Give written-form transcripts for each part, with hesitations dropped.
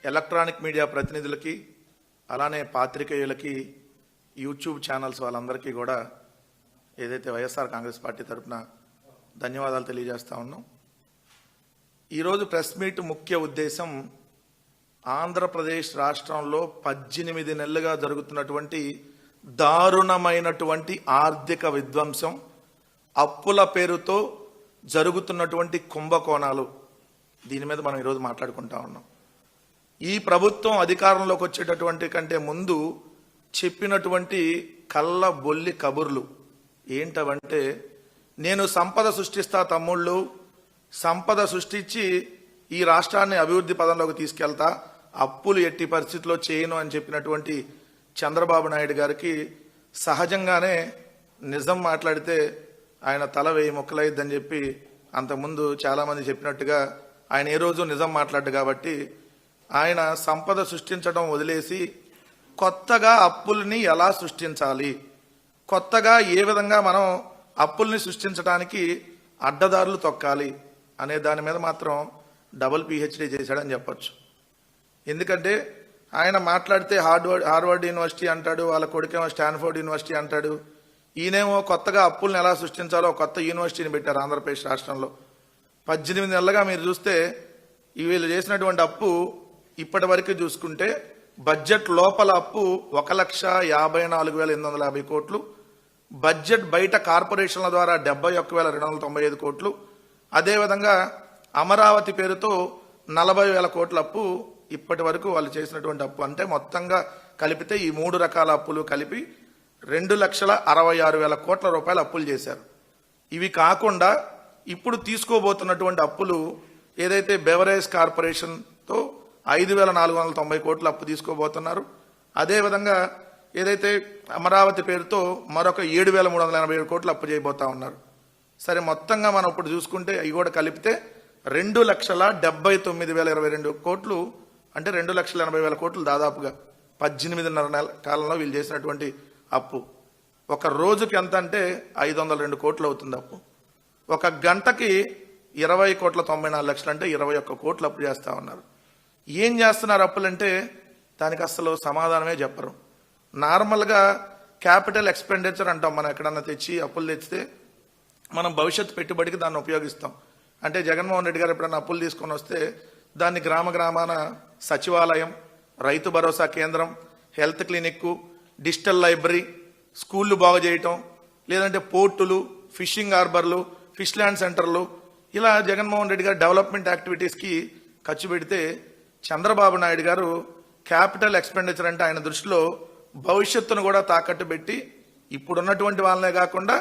Electronic media ప్రతినిధులకి, అలానే పాత్రికేయులకి, YouTube channels వాళ్ళందరికీ కూడా ఏదైతే వైఎస్ఆర్ కాంగ్రెస్ పార్టీ తరఫున ధన్యవాదాలు తెలియజేస్తా ఉన్నాం. ఈరోజు ప్రెస్ మీట్ ముఖ్య ఉద్దేశం ఆంధ్రప్రదేశ్ రాష్ట్రంలో 18 నెలలుగా జరుగుతున్నటువంటి దారుణమైనటువంటి ఆర్థిక విధ్వంసం, అప్పుల పేరుతో జరుగుతున్నటువంటి కుంభకోణాలు, దీని మీద మనం ఈరోజు మాట్లాడుకుంటా ఉన్నాం. ఈ ప్రభుత్వం అధికారంలోకి వచ్చేటటువంటి కంటే ముందు చెప్పినటువంటి కళ్ళ బొల్లి కబుర్లు ఏంటవంటే, నేను సంపద సృష్టిస్తా తమ్ముళ్ళు, సంపద సృష్టించి ఈ రాష్ట్రాన్ని అభివృద్ధి పదంలోకి తీసుకెళ్తా, అప్పులు ఎట్టి పరిస్థితిలో చేయను అని చెప్పినటువంటి చంద్రబాబు నాయుడు గారికి సహజంగానే నిజం మాట్లాడితే ఆయన తల 1000 ముక్కలైద్దని చెప్పి అంతకుముందు చాలామంది చెప్పినట్టుగా ఆయన ఏ రోజు నిజం మాట్లాడు కాబట్టి ఆయన సంపద సృష్టించడం వదిలేసి కొత్తగా అప్పుల్ని ఎలా సృష్టించాలి, కొత్తగా ఏ విధంగా మనం అప్పుల్ని సృష్టించడానికి అడ్డదారులు తొక్కాలి అనే దాని మీద మాత్రం డబుల్ PhD చేశాడని చెప్పొచ్చు. ఎందుకంటే ఆయన మాట్లాడితే హార్వర్డ్ యూనివర్సిటీ అంటాడు, వాళ్ళ కొడుకేమో స్టాన్ఫోర్డ్ యూనివర్సిటీ అంటాడు. ఈయనేమో కొత్తగా అప్పుల్ని ఎలా సృష్టించాలో కొత్త యూనివర్సిటీని పెట్టారు ఆంధ్రప్రదేశ్ రాష్ట్రంలో. 18 నెలలుగా మీరు చూస్తే వీళ్ళు చేసినటువంటి అప్పు ఇప్పటి వరకు చూసుకుంటే బడ్జెట్ లోపల అప్పు 1,54,850 కోట్లు, బడ్జెట్ బయట కార్పొరేషన్ల ద్వారా 71,295 కోట్లు, అదేవిధంగా అమరావతి పేరుతో 40,000 కోట్ల అప్పు ఇప్పటి వరకు వాళ్ళు చేసినటువంటి అప్పు. అంటే మొత్తంగా కలిపితే ఈ 3 రకాల అప్పులు కలిపి 2,66,000 కోట్ల రూపాయలు అప్పులు చేశారు. ఇవి కాకుండా ఇప్పుడు తీసుకోబోతున్నటువంటి అప్పులు ఏదైతే బెవరేజ్ కార్పొరేషన్తో 5,490 కోట్ల అప్పు తీసుకోబోతున్నారు, అదేవిధంగా ఏదైతే అమరావతి పేరుతో మరొక 7,387 కోట్లు అప్పు చేయబోతా ఉన్నారు. సరే, మొత్తంగా మనం ఇప్పుడు చూసుకుంటే అవి కూడా కలిపితే 2,79,022 కోట్లు, అంటే 2,80,000 కోట్లు దాదాపుగా 18.5 నెలల కాలంలో వీళ్ళు చేసినటువంటి అప్పు. ఒక రోజుకి ఎంత అంటే 502 కోట్లు అవుతుంది అప్పు. ఒక గంటకి 20,94,00,000 అంటే 21 కోట్లు అప్పు చేస్తూ ఉన్నారు. ఏం చేస్తున్నారు అప్పులంటే దానికి అసలు సమాధానమే చెప్పరు. నార్మల్గా క్యాపిటల్ ఎక్స్పెండిచర్ అంటాం, మనం ఎక్కడన్నా తెచ్చి అప్పులు తెచ్చితే మనం భవిష్యత్తు పెట్టుబడికి దాన్ని ఉపయోగిస్తాం. అంటే జగన్మోహన్ రెడ్డి గారు ఎప్పుడన్నా అప్పులు తీసుకొని వస్తే దాన్ని గ్రామ గ్రామాన సచివాలయం, రైతు భరోసా కేంద్రం, హెల్త్ క్లినిక్, డిజిటల్ లైబ్రరీ, స్కూళ్ళు బాగు చేయటం, లేదంటే పోర్టులు, ఫిషింగ్ హార్బర్లు, ఫిష్ ల్యాండ్ సెంటర్లు, ఇలా జగన్మోహన్ రెడ్డి గారు డెవలప్మెంట్ యాక్టివిటీస్కి ఖర్చు పెడితే చంద్రబాబు నాయుడు గారు క్యాపిటల్ ఎక్స్పెండిచర్ అంటే ఆయన దృష్టిలో భవిష్యత్తును కూడా తాకట్టు పెట్టి ఇప్పుడున్నటువంటి వాళ్ళనే కాకుండా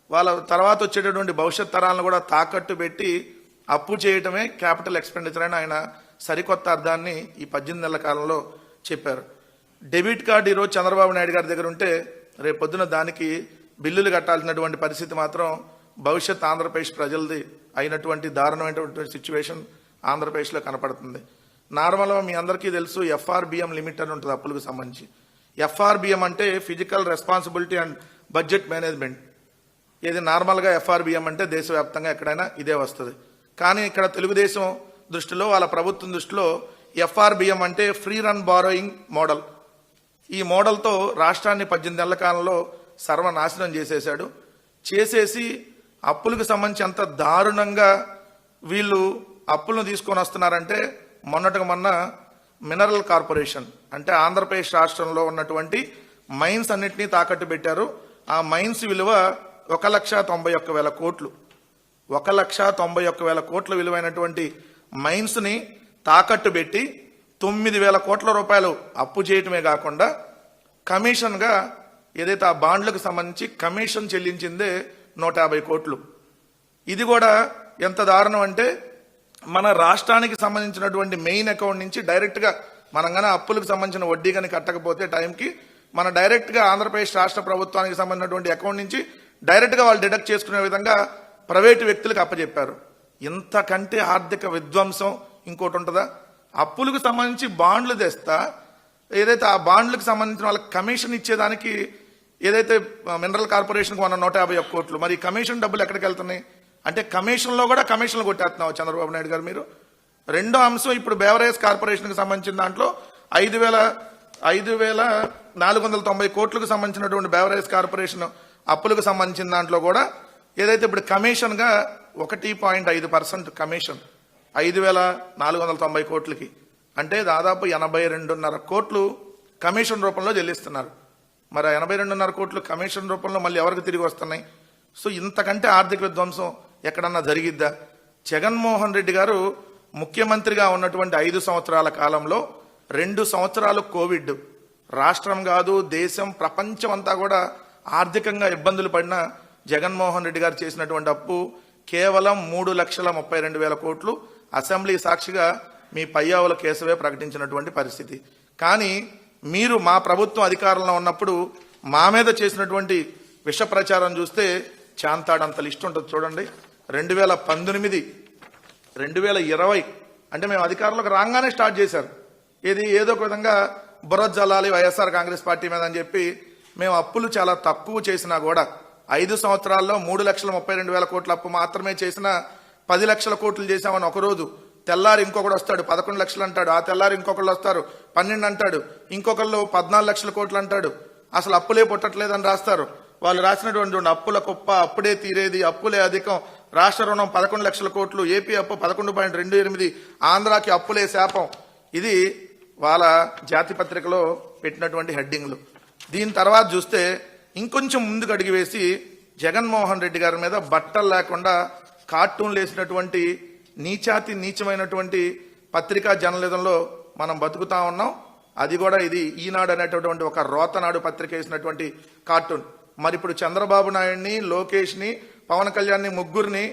వాళ్ళ తర్వాత వచ్చేటటువంటి భవిష్యత్ తరాలను కూడా తాకట్టు పెట్టి అప్పు చేయటమే క్యాపిటల్ ఎక్స్పెండిచర్ అని ఆయన సరికొత్త అర్థాన్ని ఈ 18 నెలల కాలంలో చెప్పారు. డెబిట్ కార్డు ఈరోజు చంద్రబాబు నాయుడు గారి దగ్గర ఉంటే రేపు పొద్దున దానికి బిల్లులు కట్టాల్సినటువంటి పరిస్థితి మాత్రం భవిష్యత్ ఆంధ్రప్రదేశ్ ప్రజలది అయినటువంటి దారుణమైనటువంటి సిచ్యువేషన్ ఆంధ్రప్రదేశ్లో కనపడుతుంది. నార్మల్గా మీ అందరికీ తెలుసు FRBM లిమిట్ అని ఉంటుంది అప్పులకు సంబంధించి. FRBM అంటే physical responsibility and budget management. ఇది నార్మల్గా FRBM అంటే దేశవ్యాప్తంగా ఎక్కడైనా ఇదే వస్తుంది. కానీ ఇక్కడ తెలుగుదేశం దృష్టిలో, వాళ్ళ ప్రభుత్వం దృష్టిలో FRBM అంటే ఫ్రీ రన్ బారోయింగ్ మోడల్. ఈ మోడల్తో రాష్ట్రాన్ని 18 నెలల కాలంలో సర్వనాశనం చేసేశాడు. చేసేసి అప్పులకు సంబంధించి అంత దారుణంగా వీళ్ళు అప్పులను తీసుకొని వస్తున్నారంటే మొన్నటికి మొన్న మినరల్ కార్పొరేషన్ అంటే ఆంధ్రప్రదేశ్ రాష్ట్రంలో ఉన్నటువంటి మైన్స్ అన్నింటినీ తాకట్టు పెట్టారు. ఆ మైన్స్ విలువ 1,91,000 కోట్లు. 1,91,000 కోట్ల విలువైనటువంటి మైన్స్ని తాకట్టు పెట్టి 9,000 కోట్ల రూపాయలు అప్పు చేయటమే కాకుండా కమిషన్గా ఏదైతే ఆ బాండ్లకు సంబంధించి కమిషన్ చెల్లించిందే 150 కోట్లు. ఇది కూడా ఎంత దారుణం అంటే మన రాష్ట్రానికి సంబంధించినటువంటి మెయిన్ అకౌంట్ నుంచి డైరెక్ట్గా మనం కానీ అప్పులకు సంబంధించిన వడ్డీ కానీ కట్టకపోతే టైంకి మన డైరెక్ట్గా ఆంధ్రప్రదేశ్ రాష్ట్ర ప్రభుత్వానికి సంబంధించినటువంటి అకౌంట్ నుంచి డైరెక్ట్గా వాళ్ళు డిడక్ట్ చేసుకునే విధంగా ప్రైవేటు వ్యక్తులకు అప్పచెప్పారు. ఇంతకంటే ఆర్థిక విధ్వంసం ఇంకోటి ఉంటుందా? అప్పులకు సంబంధించి బాండ్లు తెస్తా, ఏదైతే ఆ బాండ్లకు సంబంధించిన వాళ్ళకి కమిషన్ ఇచ్చేదానికి ఏదైతే మినరల్ కార్పొరేషన్కి ఉన్న 151 కోట్లు, మరి కమిషన్ డబ్బులు ఎక్కడికి వెళ్తున్నాయి అంటే కమిషన్లో కూడా కమిషన్లు కొట్టేస్తున్నావు చంద్రబాబు నాయుడు గారు. మీరు రెండో అంశం ఇప్పుడు బేవరేజ్ కార్పొరేషన్కి సంబంధించిన దాంట్లో 5,490 కోట్లకు సంబంధించినటువంటి బేవరేజ్ కార్పొరేషన్ అప్పులకు సంబంధించిన దాంట్లో కూడా ఏదైతే ఇప్పుడు కమిషన్ గా 1.5% కమిషన్ 5,490 కోట్లకి అంటే దాదాపు 82.5 కోట్లు కమిషన్ రూపంలో చెల్లిస్తున్నారు. మరి 82.5 కోట్లు కమిషన్ రూపంలో మళ్ళీ ఎవరికి తిరిగి వస్తున్నాయి? సో ఇంతకంటే ఆర్థిక విధ్వంసం ఎక్కడన్నా జరిగిద్దా? జగన్మోహన్ రెడ్డి గారు ముఖ్యమంత్రిగా ఉన్నటువంటి 5 సంవత్సరాల కాలంలో 2 సంవత్సరాలు కోవిడ్, రాష్ట్రం కాదు దేశం ప్రపంచం అంతా కూడా ఆర్థికంగా ఇబ్బందులు పడిన జగన్మోహన్ రెడ్డి గారు చేసినటువంటి అప్పు కేవలం 3,32,000 కోట్లు. అసెంబ్లీ సాక్షిగా మీ పయ్యావుల కేశవే ప్రకటించినటువంటి పరిస్థితి. కానీ మీరు మా ప్రభుత్వం అధికారంలో ఉన్నప్పుడు మా మీద చేసినటువంటి విష ప్రచారం చూస్తే చాంతాడంత లిస్ట్ ఉంటుంది చూడండి. 2019, 2020 అంటే మేము అధికారంలోకి రాగానే స్టార్ట్ చేశారు. ఏదో ఒక విధంగా బుర్ర జల్లాలి వైఎస్ఆర్ కాంగ్రెస్ పార్టీ మీద అని చెప్పి మేము అప్పులు చాలా తక్కువ చేసినా కూడా 5 సంవత్సరాల్లో 3,32,000 కోట్ల అప్పు మాత్రమే చేసిన 10 లక్షల కోట్లు చేశామని ఒకరోజు, తెల్లారి ఇంకొకడు వస్తాడు 11 లక్షలు అంటాడు, ఆ తెల్లారి ఇంకొకళ్ళు వస్తారు 12 అంటాడు, ఇంకొకళ్ళు 14 లక్షల కోట్లు అంటాడు. అసలు అప్పులే పుట్టట్లేదని రాస్తారు. వాళ్ళు రాసినటువంటి అప్పుల కుప్ప, అప్పుడే తీరేది, అప్పులే అధికం, రాష్ట్ర రుణం 11 లక్షల కోట్లు, ఏపీ అప్పు 11.28, ఆంధ్రాకి అప్పులే శాపం. ఇది వాళ్ళ జాతి పత్రికలో పెట్టినటువంటి హెడ్డింగ్లు. దీని తర్వాత చూస్తే ఇంకొంచెం ముందుకు అడిగి వేసి జగన్మోహన్ రెడ్డి గారి మీద బట్టలు లేకుండా కార్టూన్లు వేసినటువంటి నీచమైనటువంటి పత్రికా జర్నలిజంలో మనం బతుకుతా ఉన్నాం. అది కూడా ఇది ఈనాడు అనేటటువంటి ఒక రోతనాడు పత్రిక వేసినటువంటి కార్టూన్. మరి ఇప్పుడు చంద్రబాబు నాయుడిని, లోకేష్ని, పవన్ కళ్యాణ్ని ముగ్గురిని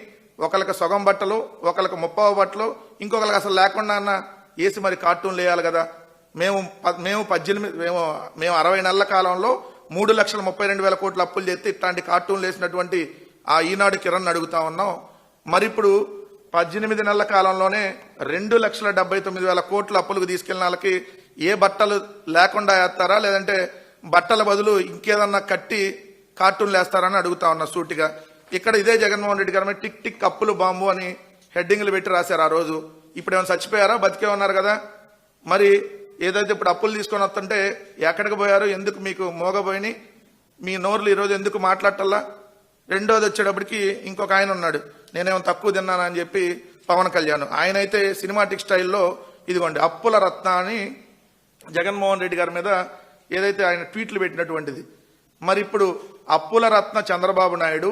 ఒకరికి సగం బట్టలు, ఒకరికి 30 బట్టలు, ఇంకొకరికి అసలు లేకుండా అన్న వేసి మరి కార్టూన్లు వేయాలి కదా. మేము 60 నెలల కాలంలో 3,32,000 కోట్ల అప్పులు చేస్తే ఇట్లాంటి కార్టూన్లు వేసినటువంటి ఆ ఈనాడు కిరణ్ అడుగుతా ఉన్నాం. మరి ఇప్పుడు 18 నెలల కాలంలోనే 2,79,000 కోట్ల అప్పులకు తీసుకెళ్లిన వాళ్ళకి ఏ బట్టలు లేకుండా వేస్తారా, లేదంటే బట్టల బదులు ఇంకేదన్నా కట్టి కార్టూన్లు వేస్తారని అడుగుతా ఉన్నా సూటిగా. ఇక్కడ ఇదే జగన్మోహన్ రెడ్డి గారి టిక్ టిక్ అప్పులు బాంబు అని హెడ్డింగ్లు పెట్టి రాశారు ఆ రోజు. ఇప్పుడు ఏమైనా చచ్చిపోయారా? బతికే ఉన్నారు కదా. మరి ఏదైతే ఇప్పుడు అప్పులు తీసుకొని వస్తుంటే ఎక్కడికి పోయారు? ఎందుకు మీకు మోగబోయినాయి? మీ నోర్లు ఈరోజు ఎందుకు మాట్లాడటల్లా? రెండోది వచ్చేటప్పటికి ఇంకొక ఆయన ఉన్నాడు, నేనేమో తక్కువ తిన్నానని చెప్పి పవన్ కళ్యాణ్. ఆయన అయితే సినిమాటిక్ స్టైల్లో ఇదిగోండి అప్పుల రత్న అని జగన్మోహన్ రెడ్డి గారి మీద ఏదైతే ఆయన ట్వీట్లు పెట్టినటువంటిది. మరి ఇప్పుడు అప్పుల రత్న చంద్రబాబు నాయుడు,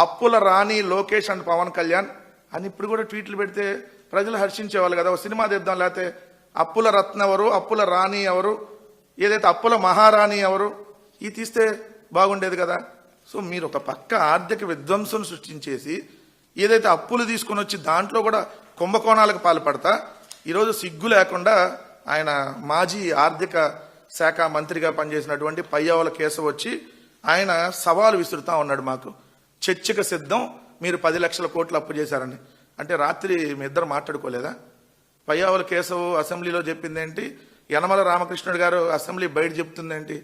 అప్పుల రాణి లోకేష్ అండ్ పవన్ కళ్యాణ్ అని ఇప్పుడు కూడా ట్వీట్లు పెడితే ప్రజలు హర్షించేవాళ్ళు కదా. ఒక సినిమా తెద్దాం, లేకపోతే అప్పుల రత్న ఎవరు, అప్పుల రాణి ఎవరు, ఏదైతే అప్పుల మహారాణి ఎవరు, ఇది తీస్తే బాగుండేది కదా. సో మీరు ఒక పక్క ఆర్థిక విధ్వంసం సృష్టించేసి ఏదైతే అప్పులు తీసుకొని వచ్చి దాంట్లో కూడా కుంభకోణాలకు పాల్పడతా ఈరోజు సిగ్గు లేకుండా ఆయన మాజీ ఆర్థిక శాఖ మంత్రిగా పనిచేసినటువంటి పయ్యావుల కేశవ్ వచ్చి ఆయన సవాలు విసురుతా ఉన్నాడు మాకు. చర్చకు సిద్ధం, మీరు 10 లక్షల కోట్లు అప్పు చేశారని. అంటే రాత్రి మీ ఇద్దరు మాట్లాడుకోలేదా? పయ్యావుల కేశవ్ అసెంబ్లీలో చెప్పిందేంటి, యనమల రామకృష్ణుడు గారు అసెంబ్లీ బయట చెప్తుందేంటి?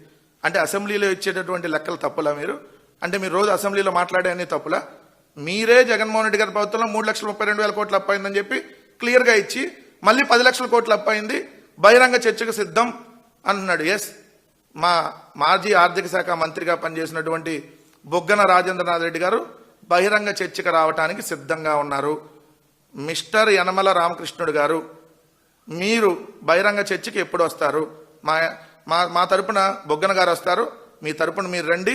అంటే అసెంబ్లీలో ఇచ్చేటటువంటి లెక్కలు తప్పులా మీరు? అంటే మీరు రోజు అసెంబ్లీలో మాట్లాడే అన్ని తప్పులా? మీరే జగన్మోహన్ రెడ్డి గారి ప్రభుత్వంలో 3,32,000 కోట్లు అప్పయిందని చెప్పి క్లియర్ గా ఇచ్చి మళ్ళీ 10 లక్షల కోట్లు అప్పయింది, బహిరంగ చర్చకు సిద్ధం అన్నాడు. ఎస్, మా మాజీ ఆర్థిక శాఖ మంత్రిగా పనిచేసినటువంటి బుగ్గన రాజేంద్రనాథ్ రెడ్డి గారు బహిరంగ చర్చకు రావడానికి సిద్ధంగా ఉన్నారు. మిస్టర్ యనమల రామకృష్ణుడు గారు, మీరు బహిరంగ చర్చకి ఎప్పుడు వస్తారు? మా తరపున బుగ్గన గారు వస్తారు, మీ తరపున మీరు రండి,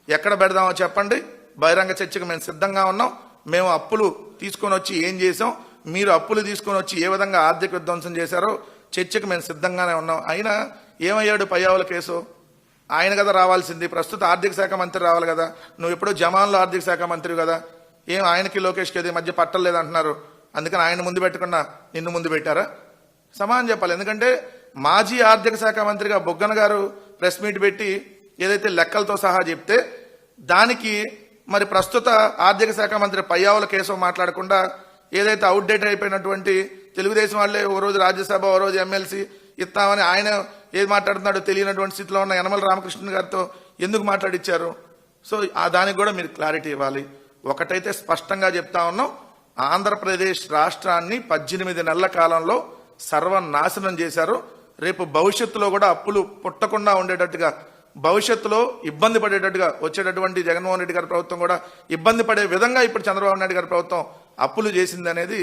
ఎక్కడ పెడదామో చెప్పండి. బహిరంగ చర్చకు మేము సిద్ధంగా ఉన్నాం. మేము అప్పులు తీసుకొని వచ్చి ఏం చేసాం, మీరు అప్పులు తీసుకొని వచ్చి ఏ విధంగా ఆర్థిక విధ్వంసం చేశారో చర్చకు మేము సిద్ధంగానే ఉన్నాం. అయినా ఏమయ్యాడు పయ్యావుల కేసు? ఆయన కదా రావాల్సింది, ప్రస్తుత ఆర్థిక శాఖ మంత్రి రావాలి కదా. నువ్వు ఎప్పుడో జమాన్లో ఆర్థిక శాఖ మంత్రి కదా, ఏం ఆయనకి లోకేష్కి అది మధ్య పట్టలేదు అంటున్నారు. అందుకని ఆయన ముందు పెట్టకుండా నిన్ను ముందు పెట్టారా? సమానం చెప్పాలి. ఎందుకంటే మాజీ ఆర్థిక శాఖ మంత్రిగా బుగ్గన గారు ప్రెస్ మీట్ పెట్టి ఏదైతే లెక్కలతో సహా చెప్తే దానికి మరి ప్రస్తుత ఆర్థిక శాఖ మంత్రి పయ్యావుల కేశవ్ మాట్లాడకుండా ఏదైతే అవుట్డేట్ అయిపోయినటువంటి తెలుగుదేశం వాళ్ళే ఓ రోజు రాజ్యసభ, ఓ రోజు ఎమ్మెల్సీ ఇస్తామని ఆయన ఏది మాట్లాడుతున్నాడో తెలియనటువంటి స్థితిలో ఉన్న యనమల రామకృష్ణ గారితో ఎందుకు మాట్లాడిచ్చారు? సో దానికి కూడా మీరు క్లారిటీ ఇవ్వాలి. ఒకటైతే స్పష్టంగా చెప్తా ఉన్నాం, ఆంధ్రప్రదేశ్ రాష్ట్రాన్ని 18 నెలల కాలంలో సర్వనాశనం చేశారు. రేపు భవిష్యత్తులో కూడా అప్పులు పుట్టకుండా ఉండేటట్టుగా, భవిష్యత్తులో ఇబ్బంది పడేటట్టుగా వచ్చేటటువంటి జగన్మోహన్ రెడ్డి గారి ప్రభుత్వం కూడా ఇబ్బంది పడే విధంగా ఇప్పుడు చంద్రబాబు నాయుడు గారి ప్రభుత్వం అప్పులు చేసింది అనేది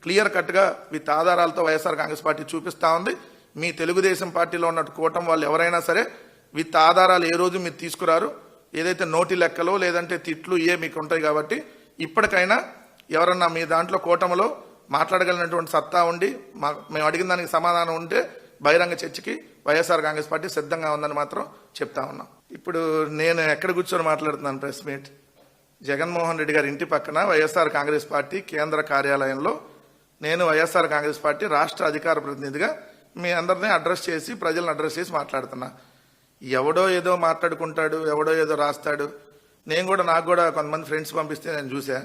క్లియర్ కట్ గా విత్ ఆధారాలతో వైఎస్ఆర్ కాంగ్రెస్ పార్టీ చూపిస్తా ఉంది. మీ తెలుగుదేశం పార్టీలో ఉన్న కూటమి వాళ్ళు ఎవరైనా సరే విత్ ఆధారాలు ఏ రోజు మీరు తీసుకురారు. ఏదైతే నోటి లెక్కలో లేదంటే తిట్లు మీకు ఉంటాయి కాబట్టి ఇప్పటికైనా ఎవరన్నా మీ దాంట్లో కూటమిలో మాట్లాడగలిగినటువంటి సత్తా ఉండి మేము అడిగిన దానికి సమాధానం ఉంటే బహిరంగ చర్చకి వైఎస్ఆర్ కాంగ్రెస్ పార్టీ సిద్ధంగా ఉందని మాత్రం చెప్తా ఉన్నాం. ఇప్పుడు నేను ఎక్కడ కూర్చొని మాట్లాడుతున్నాను ప్రెస్ మీట్, జగన్మోహన్ రెడ్డి గారి ఇంటి పక్కన వైఎస్ఆర్ కాంగ్రెస్ పార్టీ కేంద్ర కార్యాలయంలో నేను వైఎస్ఆర్ కాంగ్రెస్ పార్టీ రాష్ట్ర అధికార ప్రతినిధిగా మీ అందరినీ అడ్రస్ చేసి ప్రజలను అడ్రస్ చేసి మాట్లాడుతున్నా. ఎవడో ఏదో మాట్లాడుకుంటాడు, ఎవడో ఏదో రాస్తాడు. నాకు కూడా కొంతమంది ఫ్రెండ్స్ పంపిస్తే నేను చూసా.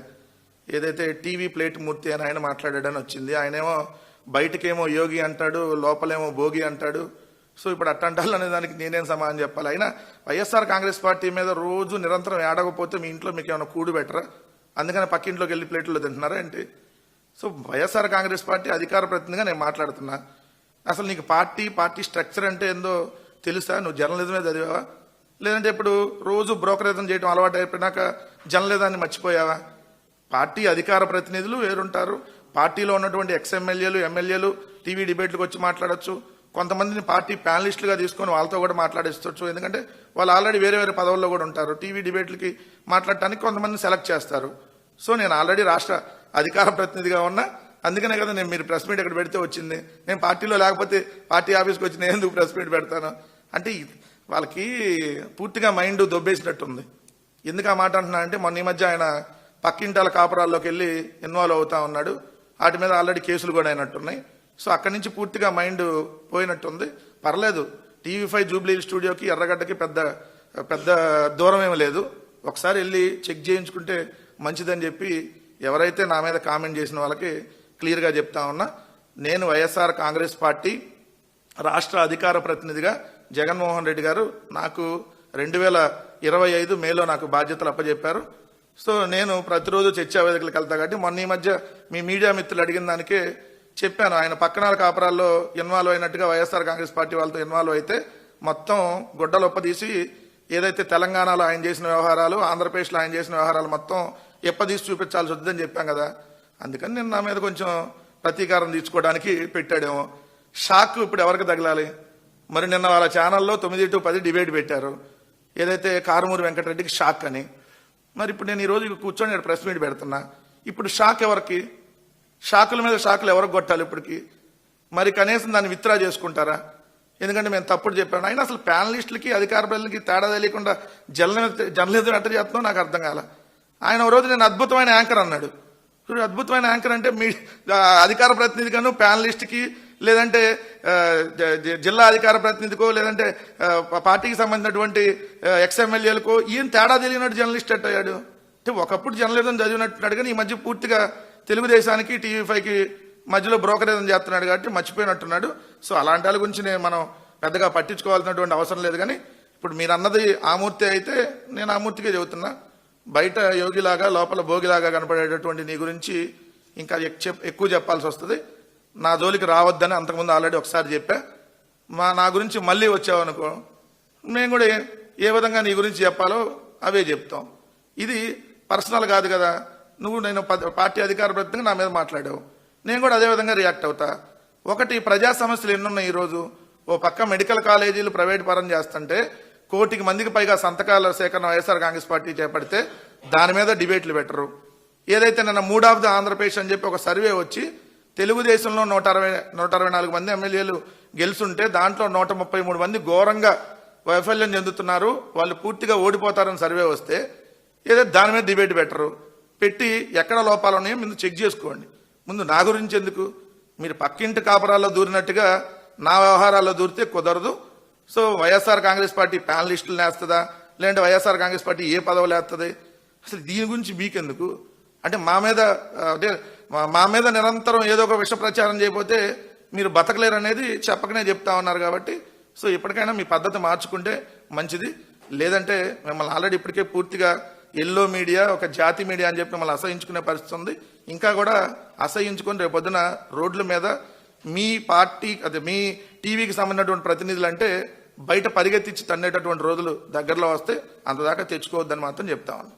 ఏదైతే టీవీ ప్లేట్ మూర్తి అని ఆయన మాట్లాడాడని వచ్చింది. ఆయనేమో బయటకేమో యోగి అంటాడు, లోపలేమో భోగి అంటాడు. సో ఇప్పుడు అట్టంటాలు అనే దానికి నేనేం సమాధానం చెప్పాలి? అయినా వైఎస్ఆర్ కాంగ్రెస్ పార్టీ మీద రోజు నిరంతరం ఏడకపోతే మీ ఇంట్లో మీకు ఏమైనా కూడు బెటరా? అందుకని పక్కింట్లోకి వెళ్ళి ప్లేట్లో తింటున్నారా ఏంటి? సో వైఎస్ఆర్ కాంగ్రెస్ పార్టీ అధికార ప్రతినిధిగా నేను మాట్లాడుతున్నా. అసలు నీకు పార్టీ స్ట్రక్చర్ అంటే ఏందో తెలుసా? నువ్వు జర్నలిజమే చదివావా? లేదంటే ఇప్పుడు రోజు బ్రోకరేజం చేయడం అలవాటు అయిపోయినాక జర్నలిజాన్ని మర్చిపోయావా? పార్టీ అధికార ప్రతినిధులు వేరుంటారు. పార్టీలో ఉన్నటువంటి ఎమ్మెల్యేలు ఎమ్మెల్యేలు టీవీ డిబేట్లకు వచ్చి మాట్లాడొచ్చు. కొంతమందిని పార్టీ ప్యానలిస్టులుగా తీసుకొని వాళ్ళతో కూడా మాట్లాడేస్తచ్చు. ఎందుకంటే వాళ్ళు ఆల్రెడీ వేరే వేరే పదవుల్లో కూడా ఉంటారు. టీవీ డిబేట్లకి మాట్లాడటానికి కొంతమందిని సెలెక్ట్ చేస్తారు. సో నేను ఆల్రెడీ రాష్ట్ర అధికార ప్రతినిధిగా ఉన్నా. అందుకనే కదా నేను మీరు ప్రెస్ మీట్ ఇక్కడ పెడితే వచ్చింది. నేను పార్టీలో లేకపోతే పార్టీ ఆఫీస్కి వచ్చి నేను ఎందుకు ప్రెస్ మీట్ పెడతాను అంటే వాళ్ళకి పూర్తిగా మైండ్ దొబ్బేసినట్టుంది. ఎందుకు ఆ మాట అంటున్నా అంటే మొన్న ఈ మధ్య ఆయన పక్కింటాల కాపురాల్లోకి వెళ్ళి ఇన్వాల్వ్ అవుతా ఉన్నాడు. వాటి మీద ఆల్రెడీ కేసులు కూడా అయినట్టున్నాయి. సో అక్కడి నుంచి పూర్తిగా మైండ్ పోయినట్టుంది. పర్లేదు, టీవీ5 జూబ్లీ స్టూడియోకి ఎర్రగడ్డకి పెద్ద దూరం ఏమీ లేదు. ఒకసారి వెళ్ళి చెక్ చేయించుకుంటే మంచిదని చెప్పి ఎవరైతే నా మీద కామెంట్ చేసిన వాళ్ళకి క్లియర్గా చెప్తా ఉన్నా. నేను వైఎస్ఆర్ కాంగ్రెస్ పార్టీ రాష్ట్ర అధికార ప్రతినిధిగా జగన్మోహన్ రెడ్డి గారు నాకు 2025 మేలో నాకు బాధ్యతలు అప్పచెప్పారు. సో నేను ప్రతిరోజు చర్చా వేదికలకు వెళ్తా కాబట్టి మొన్న ఈ మధ్య మీ మీడియా మిత్రులు అడిగిన దానికే చెప్పాను. ఆయన పక్కనాల కాపురాల్లో ఇన్వాల్వ్ అయినట్టుగా వైఎస్ఆర్ కాంగ్రెస్ పార్టీ వాళ్ళతో ఇన్వాల్వ్ అయితే మొత్తం గుడ్డలు ఒప్పదీసి ఏదైతే తెలంగాణలో ఆయన చేసిన వ్యవహారాలు, ఆంధ్రప్రదేశ్లో ఆయన చేసిన వ్యవహారాలు మొత్తం ఎప్పదీసి చూపించాల్సి వద్దని చెప్పాం కదా. అందుకని నేను నా మీద కొంచెం ప్రతీకారం తీర్చుకోవడానికి పెట్టాడేమో. షాక్ ఇప్పుడు ఎవరికి తగలాలి? మరి నిన్న వాళ్ళ ఛానల్లో 9 to 10 డిబేట్ పెట్టారు. ఏదైతే కారుమూరి వెంకటరెడ్డికి షాక్ అని. మరి ఇప్పుడు నేను ఈరోజు కూర్చొని నేను ప్రెస్ మీట్ పెడుతున్నా. ఇప్పుడు షాక్ ఎవరికి? షాకుల మీద షాకులు ఎవరికి కొట్టాలి ఇప్పటికి? మరి కనీసం దాన్ని విత్డ్రా చేసుకుంటారా? ఎందుకంటే మేము తప్పుడు చెప్పాను. అయినా అసలు ప్యానలిస్టులకి అధికార ప్రజలకి తేడా తెలియకుండా జర్నలిజం ఎట్ట చేస్తున్నావు నాకు అర్థం కాల. ఆయన ఒక రోజు నేను అద్భుతమైన యాంకర్ అన్నాడు. అద్భుతమైన యాంకర్ అంటే మీ అధికార ప్రతినిధిగాను ప్యానలిస్ట్కి లేదంటే జిల్లా అధికార ప్రతినిధికో లేదంటే పార్టీకి సంబంధించినటువంటి ఎమ్మెల్యేలకో ఈయన తేడా తెలియనట్టు జర్నలిస్ట్ అయ్యాడు. అంటే ఒకప్పుడు జర్నలిజం చదివినట్టున్నాడు కానీ ఈ మధ్య పూర్తిగా తెలుగుదేశానికి టీవీ5కి మధ్యలో బ్రోకరేజం చేస్తున్నాడు కాబట్టి మర్చిపోయినట్టున్నాడు. సో అలాంటి వాళ్ళ గురించి మనం పెద్దగా పట్టించుకోవాల్సినటువంటి అవసరం లేదు. కానీ ఇప్పుడు మీరు అన్నది ఆమూర్తి అయితే నేను ఆమూర్తిగా చెబుతున్నా. బయట యోగిలాగా లోపల భోగిలాగా కనపడేటటువంటి నీ గురించి ఇంకా ఎక్కువ చెప్పాల్సి వస్తుంది. నా జోలికి రావద్దని అంతకుముందు ఆల్రెడీ ఒకసారి చెప్పా. నా గురించి మళ్ళీ వచ్చావనుకో మేము కూడా ఏ విధంగా నీ గురించి చెప్పాలో అవే చెప్తాం. ఇది పర్సనల్ కాదు కదా. నేను పార్టీ అధికార ప్రతినిధిగా నా మీద మాట్లాడావు, నేను కూడా అదే విధంగా రియాక్ట్ అవుతా. ఒకటి, ప్రజా సమస్యలు ఎన్నున్నాయి ఈరోజు. ఓ పక్క మెడికల్ కాలేజీలు ప్రైవేట్ పరం చేస్తుంటే 1 కోటి మందికి పైగా సంతకాల సేకరణ వైఎస్ఆర్ కాంగ్రెస్ పార్టీ చేపడితే దాని మీద డిబేట్లు పెట్టరు. ఏదైతే నిన్న మూడ్ ఆఫ్ ద ఆంధ్రప్రదేశ్ అని చెప్పి ఒక సర్వే వచ్చి తెలుగుదేశంలో 164 మంది ఎమ్మెల్యేలు గెలుచుంటే దాంట్లో 133 మంది ఘోరంగా వైఫల్యం చెందుతున్నారు, వాళ్ళు పూర్తిగా ఓడిపోతారని సర్వే వస్తే ఏదైతే దాని మీద డిబేట్ పెట్టరు. పెట్టి ఎక్కడ లోపాలు ఉన్నాయో ముందు చెక్ చేసుకోండి. ముందు నా గురించి ఎందుకు? మీరు పక్కింటి కాపురాల్లో దూరినట్టుగా నా వ్యవహారాల్లో దూరితే కుదరదు. సో వైఎస్ఆర్ కాంగ్రెస్ పార్టీ ప్యానలిస్టులు నేస్తుందా లేదంటే వైఎస్ఆర్ కాంగ్రెస్ పార్టీ ఏ పదవులు వేస్తుంది? అసలు దీని గురించి మీకెందుకు? అంటే మా మీద నిరంతరం ఏదో ఒక విష ప్రచారం చేయకపోతే మీరు బతకలేరు అనేది చెప్పకనే చెప్తా ఉన్నారు. కాబట్టి సో ఇప్పటికైనా మీ పద్ధతి మార్చుకుంటే మంచిది. లేదంటే మిమ్మల్ని ఆల్రెడీ ఇప్పటికే పూర్తిగా ఎల్లో మీడియా, ఒక జాతి మీడియా అని చెప్పి మమ్మల్ని అసహించుకునే పరిస్థితి ఉంది. ఇంకా కూడా అసహించుకొని రేపొద్దున రోడ్ల మీద మీ పార్టీ అదే మీ టీవీకి సంబంధించినటువంటి ప్రతినిధులు అంటే బయట పరిగెత్తించి తన్నేటటువంటి రోజులు దగ్గరలో వస్తే అంతదాకా తెచ్చుకోవద్దని మాత్రం చెప్తా ఉన్నాను.